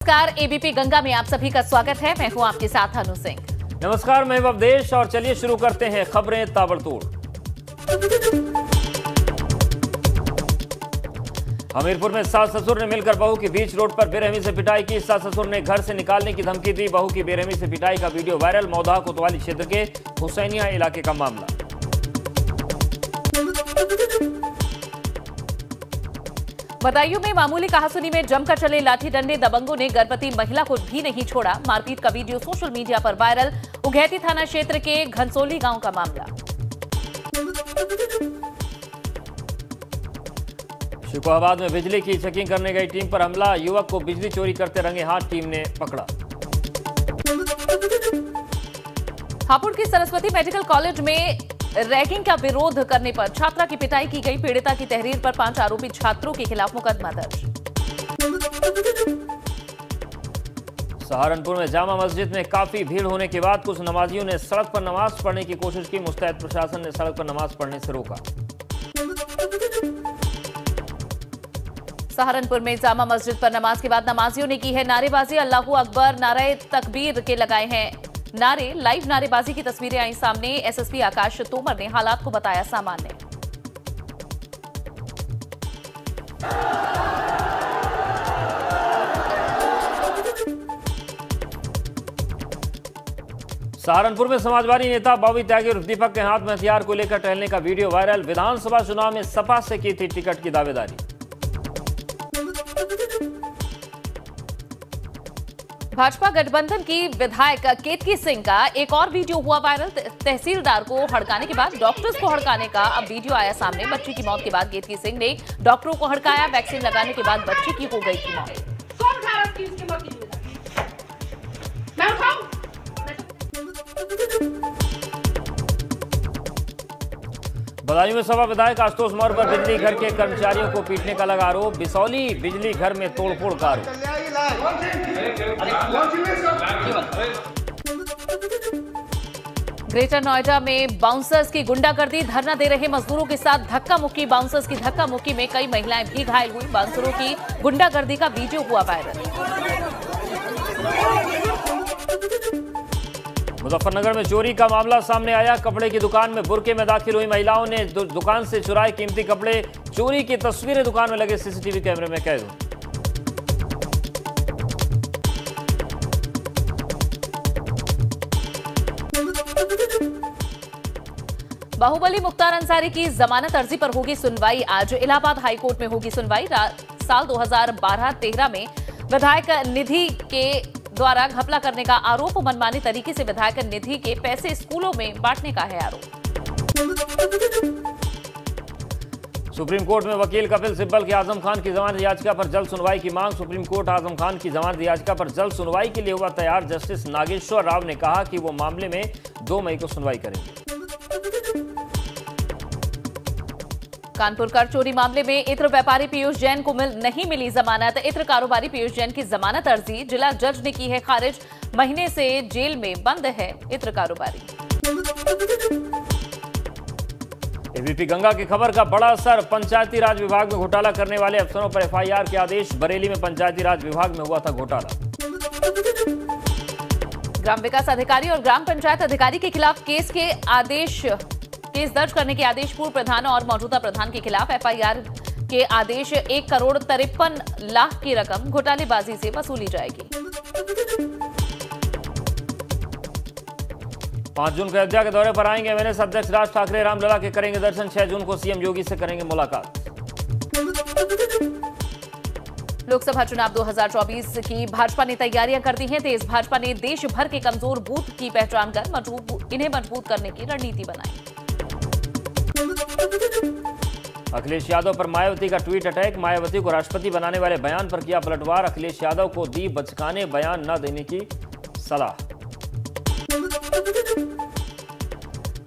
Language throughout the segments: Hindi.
नमस्कार, एबीपी गंगा में आप सभी का स्वागत है। मैं हूं आपके साथ अनु सिंह। नमस्कार, मैं अवधेश और चलिए शुरू करते हैं खबरें ताबड़तोड़। हमीरपुर में सास ससुर ने मिलकर बहू की बीच रोड पर बेरहमी से पिटाई की। सास ससुर ने घर से निकालने की धमकी दी। बहू की बेरहमी से पिटाई का वीडियो वायरल। मौदा कोतवाली क्षेत्र के हुसैनिया इलाके का मामला। बदायूं में मामूली कहासुनी में जमकर चले लाठी डंडे। दबंगों ने गर्भवती महिला को भी नहीं छोड़ा। मारपीट का वीडियो सोशल मीडिया पर वायरल। उघैती थाना क्षेत्र के घनसोली गांव का मामला। शिकोहाबाद में बिजली की चेकिंग करने गई टीम पर हमला। युवक को बिजली चोरी करते रंगे हाथ टीम ने पकड़ा। हापुड़ की सरस्वती मेडिकल कॉलेज में रैगिंग का विरोध करने पर छात्रा की पिटाई की गई। पीड़िता की तहरीर पर 5 आरोपी छात्रों के खिलाफ मुकदमा दर्ज। सहारनपुर में जामा मस्जिद में काफी भीड़ होने के बाद कुछ नमाजियों ने सड़क पर नमाज पढ़ने की कोशिश की। मुस्तैद प्रशासन ने सड़क पर नमाज पढ़ने से रोका। सहारनपुर में जामा मस्जिद पर नमाज के बाद नमाजियों ने की है नारेबाजी। अल्लाहू अकबर, नारे तकबीर के लगाए हैं नारे। लाइव नारेबाजी की तस्वीरें आई सामने। एसएसपी आकाश तोमर ने हालात को बताया सामान्य। सहारनपुर में समाजवादी नेता बॉबी त्यागी और दीपक के हाथ में हथियार को लेकर टहलने का वीडियो वायरल। विधानसभा चुनाव में सपा से की थी टिकट की दावेदारी। भाजपा गठबंधन की विधायक केतकी सिंह का एक और वीडियो हुआ वायरल। तहसीलदार को हड़काने के बाद डॉक्टर्स को हड़काने का अब वीडियो आया सामने। बच्ची की मौत के बाद केतकी सिंह ने डॉक्टरों को हड़काया। वैक्सीन लगाने के बाद बच्ची की हो गई थी मौत। बदायूं में सपा विधायक आशुतोष मौर्य पर बिजली घर के कर्मचारियों को पीटने का लगा आरोप। बिसौली बिजली घर में तोड़फोड़ का आरोप। ग्रेटर नोएडा में बाउंसर्स की गुंडागर्दी। धरना दे रहे मजदूरों के साथ धक्का मुक्की। बाउंसर्स की धक्का मुक्की में कई महिलाएं भी घायल हुई। बाउंसरों की गुंडागर्दी का वीडियो हुआ वायरल। मुजफ्फरनगर में चोरी का मामला सामने आया। कपड़े की दुकान में बुरके में दाखिल हुई महिलाओं ने दुकान से चुराए कीमती कपड़े। चोरी की तस्वीरें दुकान में लगे सीसीटीवी कैमरे में कैद हुई। बाहुबली मुख्तार अंसारी की जमानत अर्जी पर होगी सुनवाई। आज इलाहाबाद हाईकोर्ट में होगी सुनवाई। साल 2012-13 में विधायक निधि के द्वारा घपला करने का आरोप। मनमानी तरीके से विधायक निधि के पैसे स्कूलों में बांटने का है आरोप। सुप्रीम कोर्ट में वकील कपिल सिब्बल की आजम खान की जमानत याचिका पर जल्द सुनवाई की मांग। सुप्रीम कोर्ट आजम खान की जमानत याचिका पर जल्द सुनवाई के लिए हुआ तैयार। जस्टिस नागेश्वर राव ने कहा कि वो मामले में 2 मई को सुनवाई करेंगे। कानपुर कर चोरी मामले में इत्र व्यापारी पीयूष जैन को नहीं मिली जमानत। इत्र कारोबारी पीयूष जैन की जमानत अर्जी जिला जज ने की है खारिज। महीने से जेल में बंद है इत्र कारोबारी। एबीपी गंगा की खबर का बड़ा असर। पंचायती राज विभाग में घोटाला करने वाले अफसरों पर एफआईआर के आदेश। बरेली में पंचायती राज विभाग में हुआ था घोटाला। ग्राम विकास अधिकारी और ग्राम पंचायत अधिकारी के खिलाफ केस दर्ज करने के आदेश। पूर्व प्रधान और मौजूदा प्रधान के खिलाफ एफआईआर के आदेश। 1,53,00,000 की रकम घोटालेबाजी से वसूली जाएगी। 5 जून को अयोध्या के दौरे पर आएंगे एमएनएस अध्यक्ष राज ठाकरे। रामलला के करेंगे दर्शन। 6 जून को सीएम योगी से करेंगे मुलाकात। लोकसभा चुनाव 2024 की भाजपा ने तैयारियां कर दी हैं तेज। भाजपा ने देश भर के कमजोर बूथ की पहचान कर इन्हें मजबूत करने की रणनीति बनाई। अखिलेश यादव पर मायावती का ट्वीट अटैक। मायावती को राष्ट्रपति बनाने वाले बयान पर किया पलटवार। अखिलेश यादव को दी बचकाने बयान न देने की सलाह।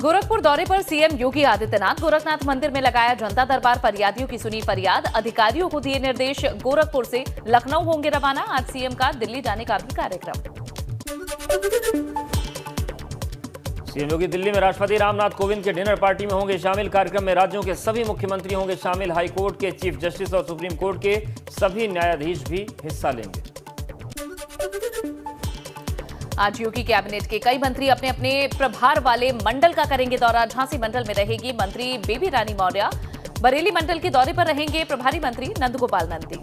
गोरखपुर दौरे पर सीएम योगी आदित्यनाथ। गोरखनाथ मंदिर में लगाया जनता दरबार। फरियादियों की सुनी फरियाद। अधिकारियों को दिए निर्देश। गोरखपुर से लखनऊ होंगे रवाना। आज सीएम का दिल्ली जाने का भी कार्यक्रम। सीएम योगी दिल्ली में राष्ट्रपति रामनाथ कोविंद के डिनर पार्टी में होंगे शामिल। कार्यक्रम में राज्यों के सभी मुख्यमंत्री होंगे शामिल। हाई कोर्ट के चीफ जस्टिस और सुप्रीम कोर्ट के सभी न्यायाधीश भी हिस्सा लेंगे। आज योगी कैबिनेट के कई मंत्री अपने अपने प्रभार वाले मंडल का करेंगे दौरा। झांसी मंडल में रहेगी मंत्री बेबी रानी मौर्य। बरेली मंडल के दौरे पर रहेंगे प्रभारी मंत्री नंदगोपाल नंदी।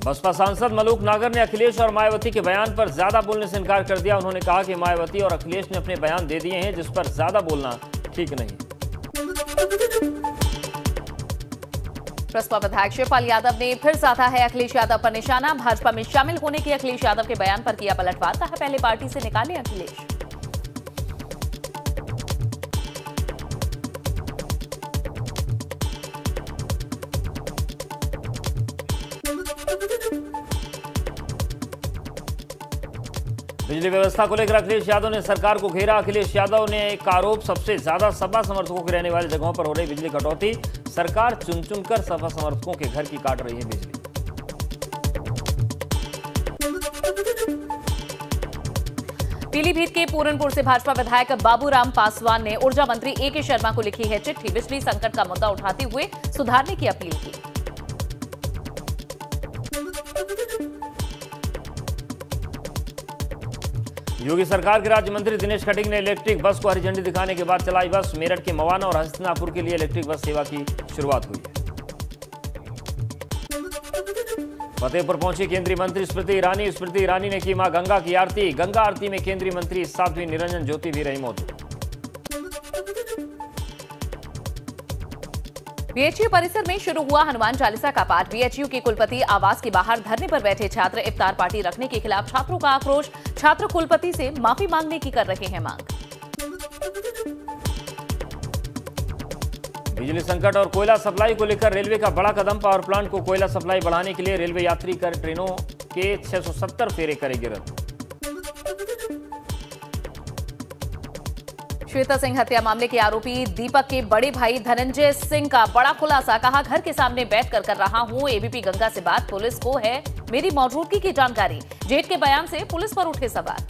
बसपा सांसद मलूक नागर ने अखिलेश और मायावती के बयान पर ज्यादा बोलने से इनकार कर दिया। उन्होंने कहा कि मायावती और अखिलेश ने अपने बयान दे दिए हैं, जिस पर ज्यादा बोलना ठीक नहीं। बसपा विधायक शिवपाल यादव ने फिर साधा है अखिलेश यादव पर निशाना। भाजपा में शामिल होने की अखिलेश यादव के बयान पर किया पलटवार। कहा पहले पार्टी से निकाले अखिलेश। बिजली व्यवस्था को लेकर अखिलेश यादव ने सरकार को घेरा। अखिलेश यादव ने एक आरोप, सबसे ज्यादा सपा समर्थकों के रहने वाली जगहों पर हो रही बिजली कटौती। सरकार चुन चुनकर सपा समर्थकों के घर की काट रही है बिजली। पीलीभीत के पूरनपुर से भाजपा विधायक बाबूराम पासवान ने ऊर्जा मंत्री ए.के. शर्मा को लिखी है चिट्ठी। बिजली संकट का मुद्दा उठाते हुए सुधारने की अपील की। योगी सरकार के राज्य मंत्री दिनेश खटीक ने इलेक्ट्रिक बस को हरी झंडी दिखाने के बाद चलाई बस। मेरठ के मवाना और हस्तिनापुर के लिए इलेक्ट्रिक बस सेवा की शुरुआत हुई है। फतेहपुर पहुंची केंद्रीय मंत्री स्मृति ईरानी। स्मृति ईरानी ने की मां गंगा की आरती। गंगा आरती में केंद्रीय मंत्री साध्वी निरंजन ज्योति भी रही मौजूद। बीएचयू परिसर में शुरू हुआ हनुमान चालीसा का पाठ। बीएचयू के कुलपति आवास के बाहर धरने पर बैठे छात्र। इफ्तार पार्टी रखने के खिलाफ छात्रों का आक्रोश। छात्र कुलपति से माफी मांगने की कर रहे हैं मांग। बिजली संकट और कोयला सप्लाई को लेकर रेलवे का बड़ा कदम। पावर प्लांट को कोयला सप्लाई बढ़ाने के लिए रेलवे यात्री कर ट्रेनों के 670 फेरे करेगी रद्द। श्वेता सिंह हत्या मामले के आरोपी दीपक के बड़े भाई धनंजय सिंह का बड़ा खुलासा। कहा घर के सामने बैठकर कर रहा हूं एबीपी गंगा से बात। पुलिस को है मेरी मौजूदगी की जानकारी। जेठ के बयान से पुलिस पर उठे सवाल।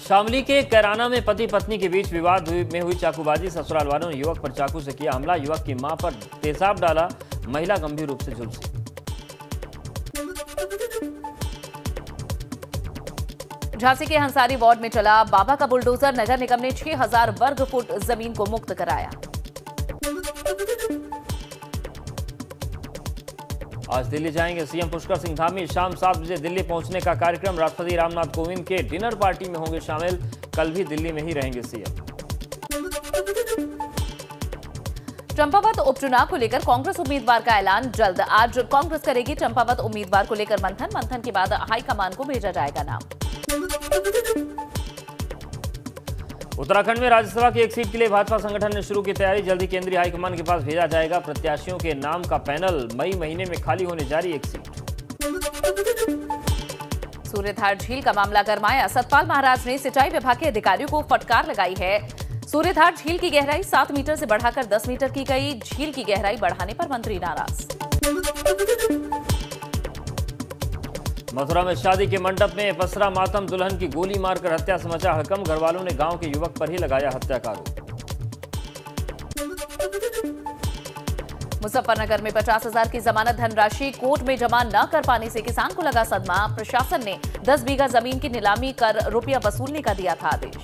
शामली के कैराना में पति पत्नी के बीच विवाद में हुई चाकूबाजी। ससुराल वालों ने युवक पर चाकू से किया हमला। युवक की मां पर तेजाब डाला। महिला गंभीर रूप से झुलसी। झांसी के हंसारी वार्ड में चला बाबा का बुलडोजर। नगर निगम ने 6000 वर्ग फुट जमीन को मुक्त कराया। आज दिल्ली जाएंगे सीएम पुष्कर सिंह धामी। शाम 7 बजे दिल्ली पहुंचने का कार्यक्रम। राष्ट्रपति रामनाथ कोविंद के डिनर पार्टी में होंगे शामिल। कल भी दिल्ली में ही रहेंगे सीएम। चंपावत उपचुनाव को लेकर कांग्रेस उम्मीदवार का ऐलान जल्द। आज कांग्रेस करेगी चंपावत उम्मीदवार को लेकर मंथन के बाद हाईकमान को भेजा जाएगा नाम। उत्तराखंड में राज्यसभा की एक सीट के लिए भाजपा संगठन ने शुरू की तैयारी। जल्द ही केंद्रीय हाईकमान के पास भेजा जाएगा प्रत्याशियों के नाम का पैनल। मई महीने में खाली होने जा रही एक सीट। सूर्यधार झील का मामला गरमाया। सतपाल महाराज ने सिंचाई विभाग के अधिकारियों को फटकार लगाई है। सूर्यधार झील की गहराई 7 मीटर से बढ़ाकर 10 मीटर की गई। झील की गहराई बढ़ाने पर मंत्री नाराज। मथुरा में शादी के मंडप में पसरा मातम। दुल्हन की गोली मारकर हत्या से मचा हड़कंप। घरवालों ने गांव के युवक पर ही लगाया हत्या का आरोप। मुजफ्फरनगर में 50,000 की जमानत धनराशि कोर्ट में जमा न कर पाने से किसान को लगा सदमा। प्रशासन ने 10 बीघा जमीन की नीलामी कर रुपया वसूलने का दिया था आदेश।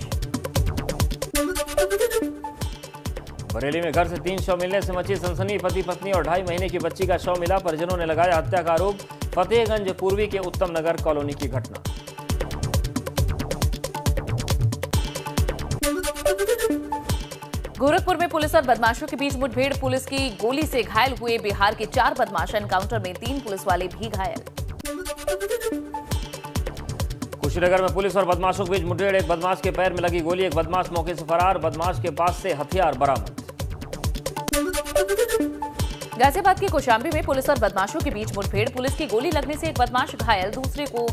बरेली में घर से 3 शव मिलने से मची सनसनी। पति पत्नी और 2.5 महीने की बच्ची का शव मिला। परिजनों ने लगाया हत्या का आरोप। फतेहगंज पूर्वी के उत्तम नगर कॉलोनी की घटना। गोरखपुर में पुलिस और बदमाशों के बीच मुठभेड़। पुलिस की गोली से घायल हुए बिहार के 4 बदमाश। एनकाउंटर में 3 पुलिस वाले भी घायल। कुशीनगर में पुलिस और बदमाशों के बीच मुठभेड़। एक बदमाश के पैर में लगी गोली। एक बदमाश मौके से फरार। बदमाश के पास से हथियार बरामद। गाजियाबाद के कौशाम्बी में पुलिस और बदमाशों के बीच मुठभेड़। पुलिस की गोली लगने से एक बदमाश घायल। दूसरे को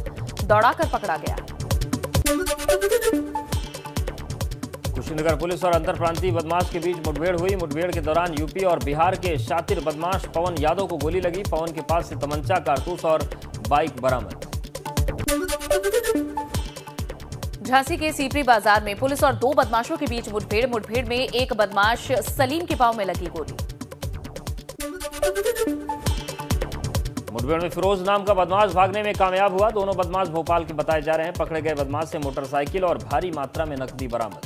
दौड़ाकर पकड़ा गया। कुशीनगर पुलिस और अंतरप्रांतीय बदमाश के बीच मुठभेड़ हुई। मुठभेड़ के दौरान यूपी और बिहार के शातिर बदमाश पवन यादव को गोली लगी। पवन के पास से तमंचा, कारतूस और बाइक बरामद। झांसी के सीपरी बाजार में पुलिस और 2 बदमाशों के बीच मुठभेड़। मुठभेड़ में एक बदमाश सलीम के पांव में लगी गोली। मुठभेड़ में फिरोज नाम का बदमाश भागने में कामयाब हुआ। दोनों बदमाश भोपाल के बताए जा रहे हैं। पकड़े गए बदमाश से मोटरसाइकिल और भारी मात्रा में नकदी बरामद।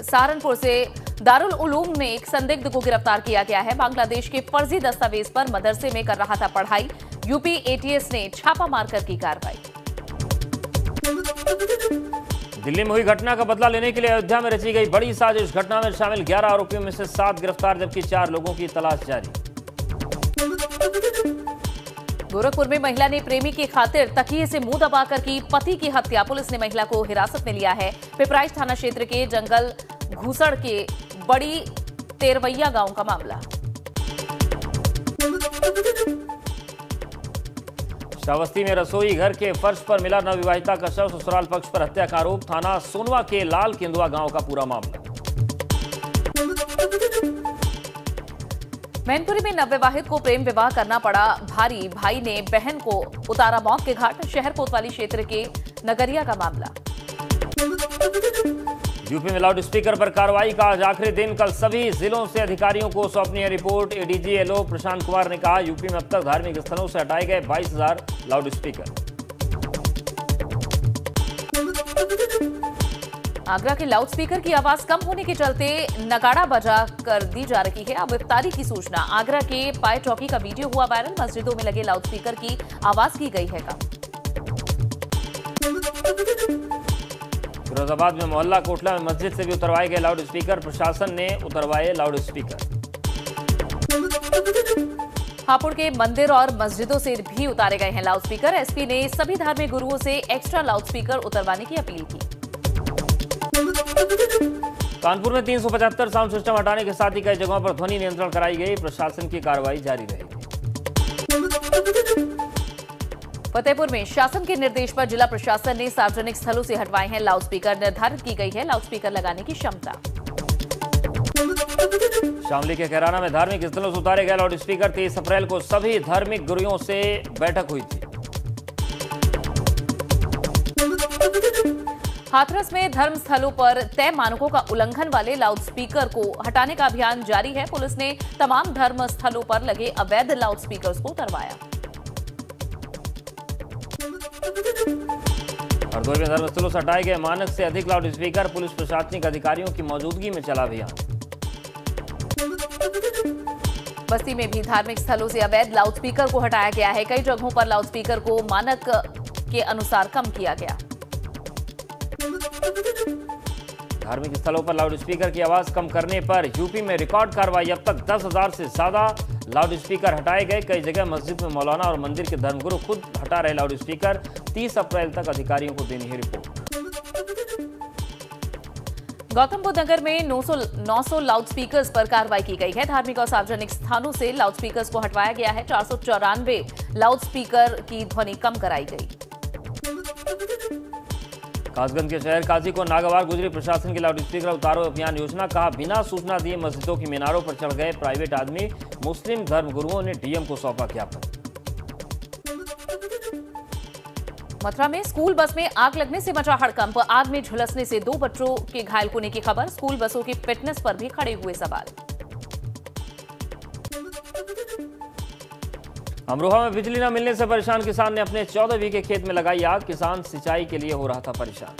सहारनपुर से दारुल उलूम में एक संदिग्ध को गिरफ्तार किया गया है। बांग्लादेश के फर्जी दस्तावेज पर मदरसे में कर रहा था पढ़ाई। यूपी एटीएस ने छापा मारकर की कार्रवाई। दिल्ली में हुई घटना का बदला लेने के लिए अयोध्या में रची गई बड़ी साजिश। घटना में शामिल 11 आरोपियों में से 7 गिरफ्तार, जबकि 4 लोगों की तलाश जारी। गोरखपुर में महिला ने प्रेमी की खातिर तकिए से मुंह दबाकर की पति की हत्या। पुलिस ने महिला को हिरासत में लिया है। पिपराइच थाना क्षेत्र के जंगल घुसड़ के बड़ी तेरवैया गांव का मामला। श्रावस्ती में रसोई घर के फर्श पर मिला नवविवाहिता का शव। ससुराल पक्ष पर हत्या का आरोप। थाना सोनवा के लाल केंदुआ गांव का पूरा मामला। मैनपुरी में नवविवाहित को प्रेम विवाह करना पड़ा भारी। भाई ने बहन को उतारा मौत के घाट। शहर कोतवाली क्षेत्र के नगरिया का मामला। यूपी में लाउड स्पीकर पर कार्रवाई का आज आखिरी दिन। कल सभी जिलों से अधिकारियों को सौंपनी है report. ADG LO Prashant Kumar ने कहा, यूपी में अब तक धार्मिक स्थलों से हटाए गए 22,000 लाउड स्पीकर। आगरा के लाउड स्पीकर की आवाज कम होने के चलते नगाड़ा बजा कर दी जा रही है। अब इफ्तारी की सूचना। आगरा के पाए चौकी का वीडियो हुआ वायरल। मस्जिदों में लगे लाउड स्पीकर की आवाज की गई है कम। फिरोजाबाद में मोहल्ला कोटला में मस्जिद से भी उतरवाए गए लाउड स्पीकर। प्रशासन ने उतरवाए लाउड स्पीकर। हापुड़ के मंदिर और मस्जिदों से भी उतारे गए हैं लाउड स्पीकर। एसपी ने सभी धार्मिक गुरुओं से एक्स्ट्रा लाउड स्पीकर उतरवाने की अपील की। कानपुर में 375 साउंड सिस्टम हटाने के साथ ही कई जगहों पर ध्वनि नियंत्रण कराई गई। प्रशासन की कार्रवाई जारी रहेगी। फतेहपुर में शासन के निर्देश पर जिला प्रशासन ने सार्वजनिक स्थलों से हटवाए हैं लाउड स्पीकर। निर्धारित की गई है लाउड स्पीकर लगाने की क्षमता। शामली के कैराना में धार्मिक स्थलों से उतारे गए लाउड स्पीकर। 23 अप्रैल को सभी धार्मिक गुरुओं से बैठक हुई थी। हाथरस में धर्म स्थलों पर तय मानकों का उल्लंघन वाले लाउड स्पीकर को हटाने का अभियान जारी है। पुलिस ने तमाम धर्म स्थलों पर लगे अवैध लाउड स्पीकर को उतरवाया। हरदोई में धर्मस्थलों से हटाए गए मानक से अधिक लाउड स्पीकर। पुलिस प्रशासनिक अधिकारियों की मौजूदगी में चला अभियान। बस्ती में भी धार्मिक स्थलों से अवैध लाउड स्पीकर को हटाया गया है। कई जगहों पर लाउड स्पीकर को मानक के अनुसार कम किया गया। धार्मिक स्थलों पर लाउड स्पीकर की आवाज कम करने पर यूपी में रिकॉर्ड कार्रवाई। अब तक 10,000 से ज्यादा लाउड स्पीकर हटाए गए। कई जगह मस्जिद में मौलाना और मंदिर के धर्मगुरु खुद हटा रहे लाउड स्पीकर। 30 अप्रैल तक अधिकारियों को देनी है रिपोर्ट। गौतम बुद्ध नगर में 900 लाउड स्पीकर्स पर कार्रवाई की गई है। धार्मिक और सार्वजनिक स्थानों से लाउड स्पीकर्स को हटवाया गया है। 494 लाउड स्पीकर की ध्वनि कम कराई गई। कासगंज के शहर काजी को नागवार गुजरी। प्रशासन की लाउड स्पीकर उतारो अभियान योजना। कहा, बिना सूचना दिए मस्जिदों की मीनारों पर चढ़ गए प्राइवेट आदमी। मुस्लिम धर्मगुरुओं ने डीएम को सौंपा ज्ञापन। मथुरा में स्कूल बस में आग लगने से मचा हड़कंप। आग में झुलसने से 2 बच्चों के घायल होने की खबर। स्कूल बसों की फिटनेस पर भी खड़े हुए सवाल। अमरोहा में बिजली न मिलने से परेशान किसान ने अपने 14 बीघे खेत में लगाई आग। किसान सिंचाई के लिए हो रहा था परेशान।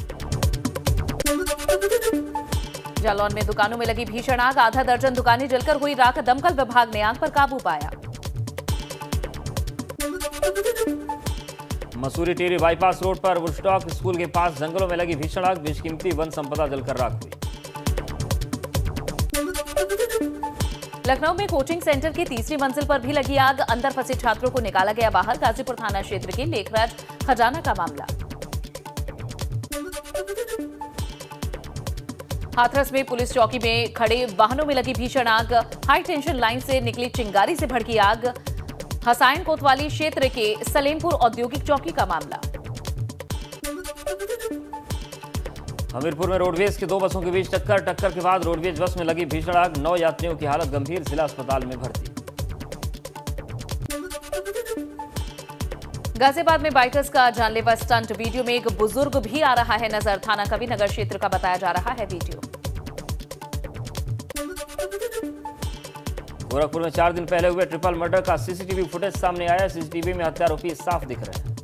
जालौन में दुकानों में लगी भीषण आग। आधा दर्जन दुकानें जलकर हुई राख। दमकल विभाग ने आग पर काबू पाया। मसूरी टिहरी बाईपास रोड पर वुडस्टॉक स्कूल के पास जंगलों में लगी भीषण आग। बेशकीमती वन संपदा जलकर राख हुई। लखनऊ में कोचिंग सेंटर की तीसरी मंजिल पर भी लगी आग। अंदर फंसे छात्रों को निकाला गया बाहर। गाजीपुर थाना क्षेत्र के लेखराज खजाना का मामला। हाथरस में पुलिस चौकी में खड़े वाहनों में लगी भीषण आग। हाई टेंशन लाइन से निकली चिंगारी से भड़की आग। हसाइन कोतवाली क्षेत्र के सलेमपुर औद्योगिक चौकी का मामला। हमीरपुर में रोडवेज की 2 बसों के बीच टक्कर के बाद रोडवेज बस में लगी भीषण आग। 9 यात्रियों की हालत गंभीर, जिला अस्पताल में भर्ती। गाजियाबाद में बाइकर्स का जानलेवा स्टंट। वीडियो में एक बुजुर्ग भी आ रहा है नजर। थाना कबीरनगर क्षेत्र का बताया जा रहा है वीडियो। गोरखपुर में 4 दिन पहले हुए ट्रिपल मर्डर का सीसीटीवी फुटेज सामने आया। सीसीटीवी में हत्यारोपी साफ दिख रहे हैं।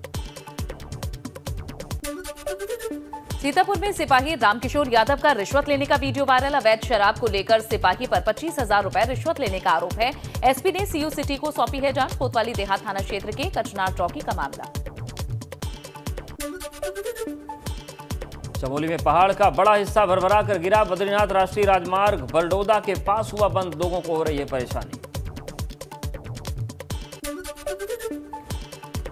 सीतापुर में सिपाही रामकिशोर यादव का रिश्वत लेने का वीडियो वायरल। अवैध शराब को लेकर सिपाही पर 25,000 रुपए रिश्वत लेने का आरोप है। एसपी ने सीयू सिटी को सौंपी है जांच। कोतवाली देहात थाना क्षेत्र के कचनार चौकी का मामला। चमोली में पहाड़ का बड़ा हिस्सा भरभरा कर गिरा। बद्रीनाथ राष्ट्रीय राजमार्ग बलडोदा के पास हुआ बंद। लोगों को हो रही है परेशानी।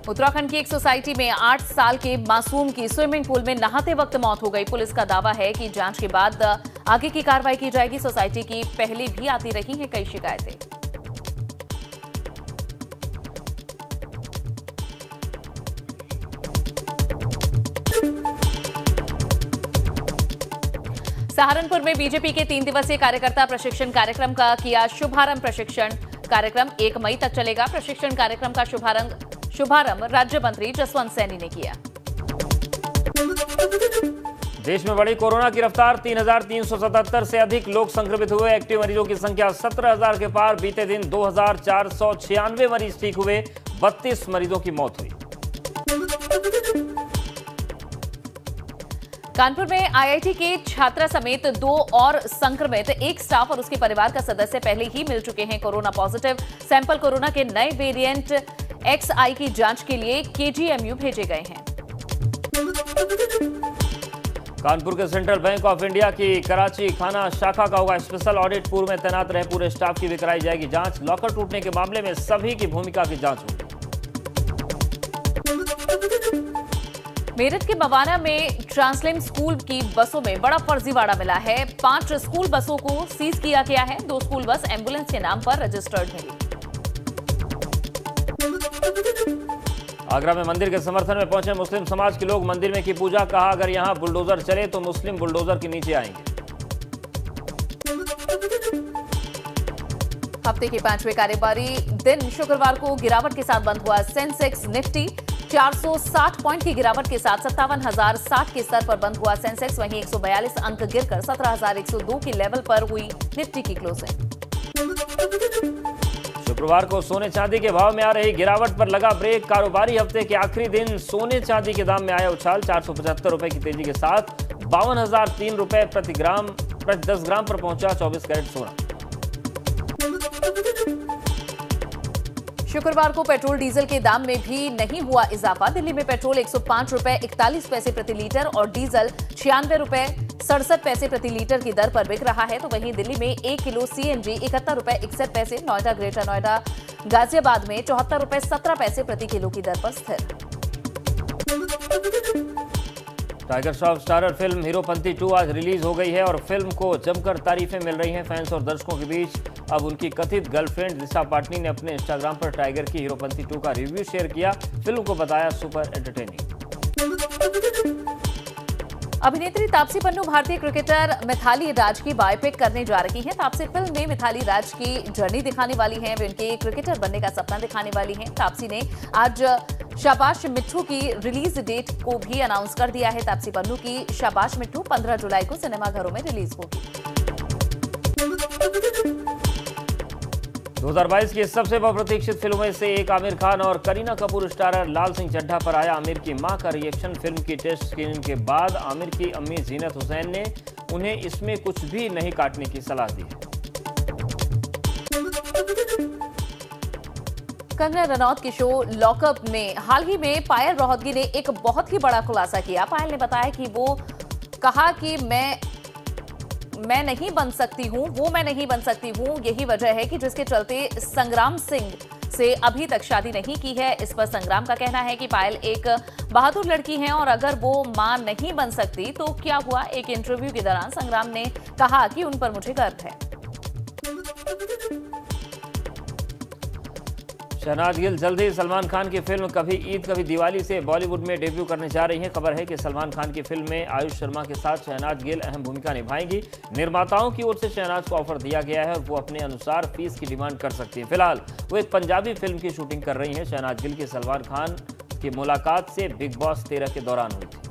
उत्तराखंड की एक सोसाइटी में 8 साल के मासूम की स्विमिंग पूल में नहाते वक्त मौत हो गई। पुलिस का दावा है कि जांच के बाद आगे की कार्रवाई की जाएगी। सोसाइटी की पहले भी आती रही हैं कई शिकायतें। सहारनपुर में बीजेपी के 3 दिवसीय कार्यकर्ता प्रशिक्षण कार्यक्रम का किया शुभारंभ। प्रशिक्षण कार्यक्रम 1 मई तक चलेगा। प्रशिक्षण कार्यक्रम का शुभारंभ राज्य मंत्री जसवंत सैनी ने किया। देश में बढ़ी कोरोना की रफ्तार। 3,377 से अधिक लोग संक्रमित हुए। एक्टिव मरीजों की संख्या 17,000 के पार। बीते दिन 2,496 मरीज ठीक हुए। 32 मरीजों की मौत हुई। कानपुर में आईआईटी के छात्रा समेत 2 और संक्रमित। एक स्टाफ और उसके परिवार का सदस्य पहले ही मिल चुके हैं कोरोना पॉजिटिव। सैंपल कोरोना के नए वेरिएंट XI की जांच के लिए KGMU भेजे गए हैं। कानपुर के सेंट्रल बैंक ऑफ इंडिया की कराची खाना शाखा का होगा स्पेशल ऑडिट। पूर्व में तैनात रहे पूरे स्टाफ की भी कराई जाएगी जांच। लॉकर टूटने के मामले में सभी की भूमिका की जांच होगी। मेरठ के मवाना में ट्रांसलेम स्कूल की बसों में बड़ा फर्जीवाड़ा मिला है। 5 स्कूल बसों को सीज किया गया है। 2 स्कूल बस एम्बुलेंस के नाम पर रजिस्टर्ड मिली। आगरा में मंदिर के समर्थन में पहुंचे मुस्लिम समाज के लोग। मंदिर में की पूजा। कहा अगर यहां बुलडोजर चले तो मुस्लिम बुलडोजर के नीचे आएंगे। हफ्ते के 5वें कारोबारी दिन शुक्रवार को गिरावट के साथ बंद हुआ। सेंसेक्स निफ्टी 460 पॉइंट की गिरावट के साथ 57,060 के स्तर पर बंद हुआ सेंसेक्स। वहीं 142 अंक गिरकर 17,102 के लेवल पर हुई निफ्टी की क्लोजिंग। शुक्रवार को सोने चांदी के भाव में आ रही गिरावट पर लगा ब्रेक। कारोबारी हफ्ते के आखिरी दिन सोने चांदी के दाम में आया उछाल। 475 रुपए की तेजी के साथ 52,003 रुपए प्रति 10 ग्राम पर पहुंचा 24 कैरेट सोना। शुक्रवार को पेट्रोल डीजल के दाम में भी नहीं हुआ इजाफा। दिल्ली में पेट्रोल 105 रुपए 41 पैसे प्रति लीटर और डीजल 96 रुपए 67 पैसे प्रति लीटर की दर पर बिक रहा है। तो वहीं दिल्ली में 1 किलो CNG 71 रुपए 61 पैसे। नोएडा, ग्रेटर नोएडा, गाजियाबाद में 74 रुपए 17 पैसे प्रति किलो की दर पर स्थिर। Tiger Shroff starrer film Heropanti 2 आज रिलीज हो गई है और फिल्म को जमकर तारीफें मिल रही हैं फैंस और दर्शकों के बीच। अब उनकी कथित गर्लफ्रेंड दिशा पाटनी ने अपने इंस्टाग्राम पर टाइगर की हीरोपंती 2 का रिव्यू शेयर किया। फिल्म को बताया सुपर एंटरटेनिंग। अभिनेत्री तापसी पन्नू भारतीय क्रिकेटर मिथाली राज की बायोपिक करने जा रही हैं। तापसी फिल्म में मिथाली राज की जर्नी दिखाने वाली हैं। वे उनके क्रिकेटर बनने का सपना दिखाने वाली हैं। तापसी ने आज शाबाश मिट्ठू की रिलीज डेट को भी अनाउंस कर दिया है। तापसी पन्नू की शाबाश मिट्ठू 15 जुलाई को सिनेमाघरों में रिलीज होगी। 2022 की सबसे बहुप्रतीक्षित फिल्मों में से एक आमिर खान और करीना कपूर स्टारर लाल सिंह चड्ढा पर आया आमिर की मां का रिएक्शन। फिल्म की टेस्ट स्क्रीनिंग के बाद आमिर की अम्मी जीनत हुसैन ने उन्हें इसमें कुछ भी नहीं काटने की सलाह दी है। कंगना रनौत के शो लॉकअप में हाल ही में पायल रोहतगी ने एक बहुत ही बड़ा खुलासा किया। पायल ने बताया कि वो कहा कि मैं नहीं बन सकती हूँ, वो मैं नहीं बन सकती हूँ। यही वजह है कि जिसके चलते संग्राम सिंह से अभी तक शादी नहीं की है। इस पर संग्राम का कहना है कि पायल एक बहादुर लड़की हैं और अगर वो मां नहीं बन सकती तो क्या हुआ। एक इंटरव्यू के दौरान संग्राम ने कहा कि उन पर मुझे गर्व है। शहनाज गिल जल्द ही सलमान खान की फिल्म कभी ईद कभी दिवाली से बॉलीवुड में डेब्यू करने जा रही हैं। खबर है कि सलमान खान की फिल्म में आयुष शर्मा के साथ शहनाज गिल अहम भूमिका निभाएंगी। निर्माताओं की ओर से शहनाज को ऑफर दिया गया है और वो अपने अनुसार फीस की डिमांड कर सकती हैं। फिलहाल वो एक पंजाबी फिल्म की शूटिंग कर रही हैं। शहनाज गिल की सलमान खान की मुलाकात से बिग बॉस 13 के दौरान हुई थी।